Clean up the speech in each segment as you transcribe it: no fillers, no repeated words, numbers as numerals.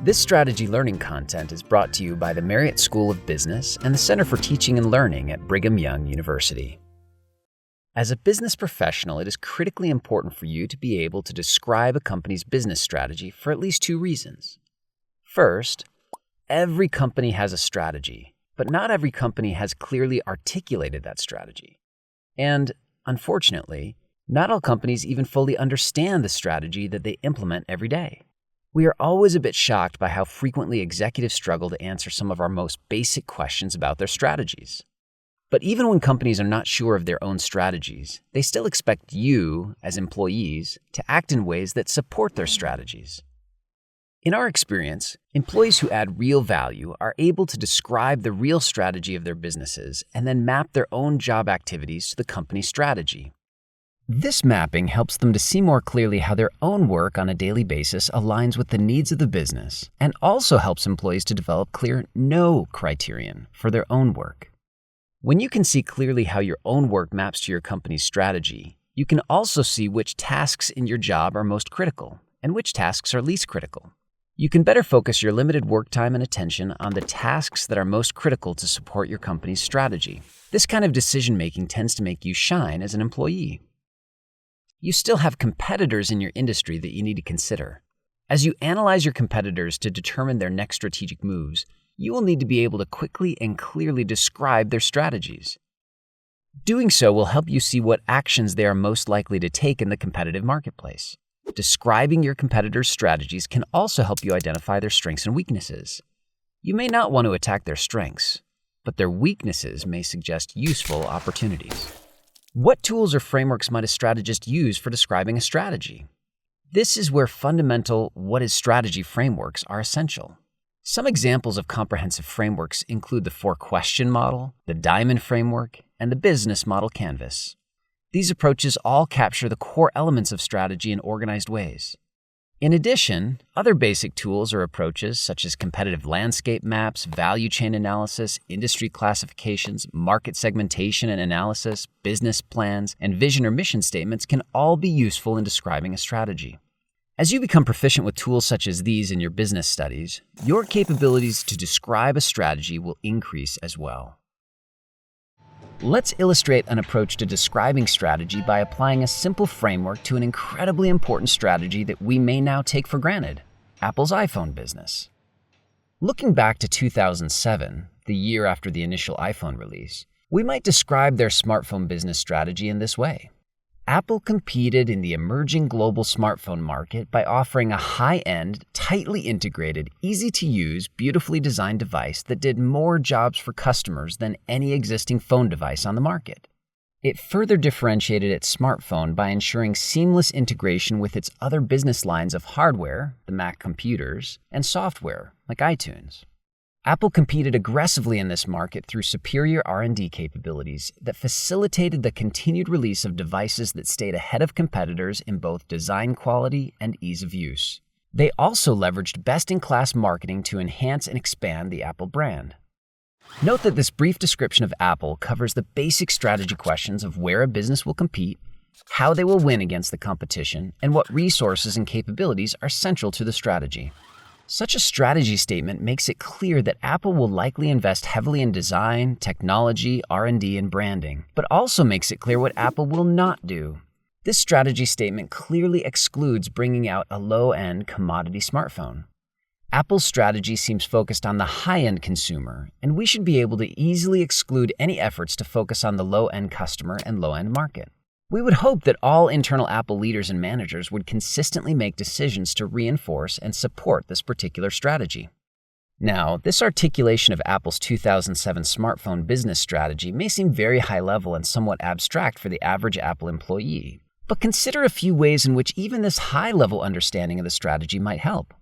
This strategy learning content is brought to you by the Marriott School of Business and the Center for Teaching and Learning at Brigham Young University. As a business professional, it is critically important for you to be able to describe a company's business strategy for at least two reasons. First, every company has a strategy, but not every company has clearly articulated that strategy. And, unfortunately, not all companies even fully understand the strategy that they implement every day. We are always a bit shocked by how frequently executives struggle to answer some of our most basic questions about their strategies. But even when companies are not sure of their own strategies, they still expect you, as employees, to act in ways that support their strategies. In our experience, employees who add real value are able to describe the real strategy of their businesses and then map their own job activities to the company's strategy. This mapping helps them to see more clearly how their own work on a daily basis aligns with the needs of the business and also helps employees to develop clear no criterion for their own work. When you can see clearly how your own work maps to your company's strategy, you can also see which tasks in your job are most critical and which tasks are least critical. You can better focus your limited work time and attention on the tasks that are most critical to support your company's strategy. This kind of decision-making tends to make you shine as an employee. You still have competitors in your industry that you need to consider. As you analyze your competitors to determine their next strategic moves, you will need to be able to quickly and clearly describe their strategies. Doing so will help you see what actions they are most likely to take in the competitive marketplace. Describing your competitors' strategies can also help you identify their strengths and weaknesses. You may not want to attack their strengths, but their weaknesses may suggest useful opportunities. What tools or frameworks might a strategist use for describing a strategy? This is where fundamental what is strategy frameworks are essential. Some examples of comprehensive frameworks include the 4-question model, the diamond framework, and the business model canvas. These approaches all capture the core elements of strategy in organized ways. In addition, other basic tools or approaches such as competitive landscape maps, value chain analysis, industry classifications, market segmentation and analysis, business plans, and vision or mission statements can all be useful in describing a strategy. As you become proficient with tools such as these in your business studies, your capabilities to describe a strategy will increase as well. Let's illustrate an approach to describing strategy by applying a simple framework to an incredibly important strategy that we may now take for granted: Apple's iPhone business. Looking back to 2007, the year after the initial iPhone release, we might describe their smartphone business strategy in this way. Apple competed in the emerging global smartphone market by offering a high-end, tightly integrated, easy-to-use, beautifully designed device that did more jobs for customers than any existing phone device on the market. It further differentiated its smartphone by ensuring seamless integration with its other business lines of hardware, the Mac computers, and software, like iTunes. Apple competed aggressively in this market through superior R&D capabilities that facilitated the continued release of devices that stayed ahead of competitors in both design quality and ease of use. They also leveraged best-in-class marketing to enhance and expand the Apple brand. Note that this brief description of Apple covers the basic strategy questions of where a business will compete, how they will win against the competition, and what resources and capabilities are central to the strategy. Such a strategy statement makes it clear that Apple will likely invest heavily in design, technology, R&D, and branding, but also makes it clear what Apple will not do. This strategy statement clearly excludes bringing out a low-end commodity smartphone. Apple's strategy seems focused on the high-end consumer, and we should be able to easily exclude any efforts to focus on the low-end customer and low-end market. We would hope that all internal Apple leaders and managers would consistently make decisions to reinforce and support this particular strategy. Now, this articulation of Apple's 2007 smartphone business strategy may seem very high level and somewhat abstract for the average Apple employee, but consider a few ways in which even this high-level understanding of the strategy might help.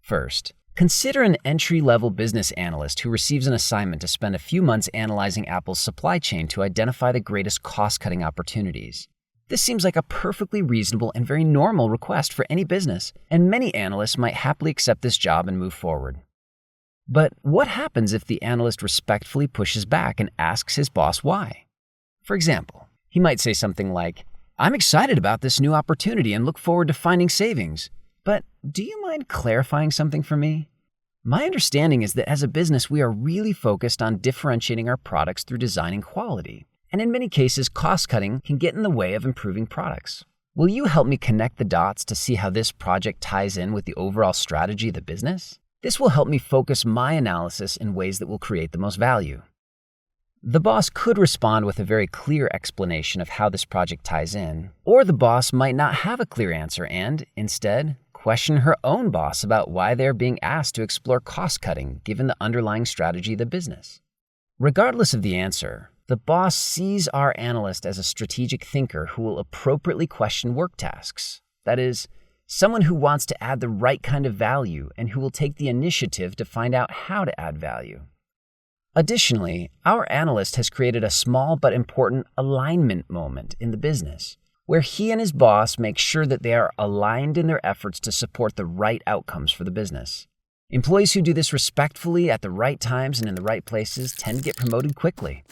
First, consider an entry-level business analyst who receives an assignment to spend a few months analyzing Apple's supply chain to identify the greatest cost-cutting opportunities. This seems like a perfectly reasonable and very normal request for any business, and many analysts might happily accept this job and move forward. But what happens if the analyst respectfully pushes back and asks his boss why? For example, he might say something like, "I'm excited about this new opportunity and look forward to finding savings. But do you mind clarifying something for me? My understanding is that as a business, we are really focused on differentiating our products through design and quality. And in many cases, cost-cutting can get in the way of improving products. Will you help me connect the dots to see how this project ties in with the overall strategy of the business? This will help me focus my analysis in ways that will create the most value. The boss could respond with a very clear explanation of how this project ties in, or the boss might not have a clear answer and, instead, question her own boss about why they're being asked to explore cost-cutting given the underlying strategy of the business. Regardless of the answer, the boss sees our analyst as a strategic thinker who will appropriately question work tasks. That is, someone who wants to add the right kind of value and who will take the initiative to find out how to add value. Additionally, our analyst has created a small but important alignment moment in the business, where he and his boss make sure that they are aligned in their efforts to support the right outcomes for the business. Employees who do this respectfully at the right times and in the right places tend to get promoted quickly.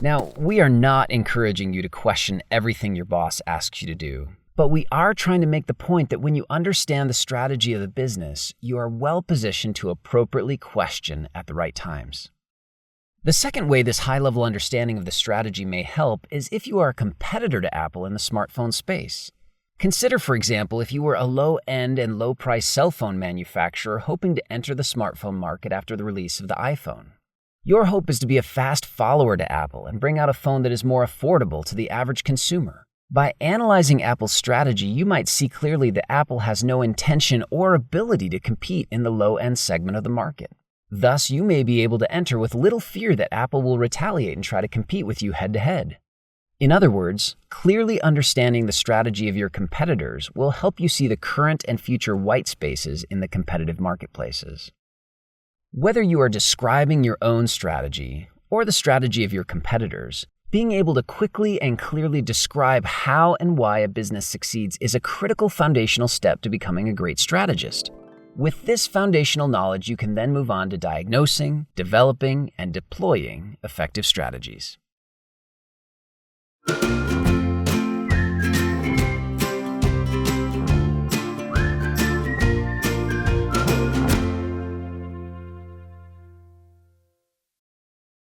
Now, we are not encouraging you to question everything your boss asks you to do, but we are trying to make the point that when you understand the strategy of the business, you are well positioned to appropriately question at the right times. The second way this high-level understanding of the strategy may help is if you are a competitor to Apple in the smartphone space. Consider, for example, if you were a low-end and low-price cell phone manufacturer hoping to enter the smartphone market after the release of the iPhone. Your hope is to be a fast follower to Apple and bring out a phone that is more affordable to the average consumer. By analyzing Apple's strategy, you might see clearly that Apple has no intention or ability to compete in the low-end segment of the market. Thus, you may be able to enter with little fear that Apple will retaliate and try to compete with you head-to-head. In other words, clearly understanding the strategy of your competitors will help you see the current and future white spaces in the competitive marketplaces. Whether you are describing your own strategy or the strategy of your competitors, being able to quickly and clearly describe how and why a business succeeds is a critical foundational step to becoming a great strategist. With this foundational knowledge, you can then move on to diagnosing, developing, and deploying effective strategies.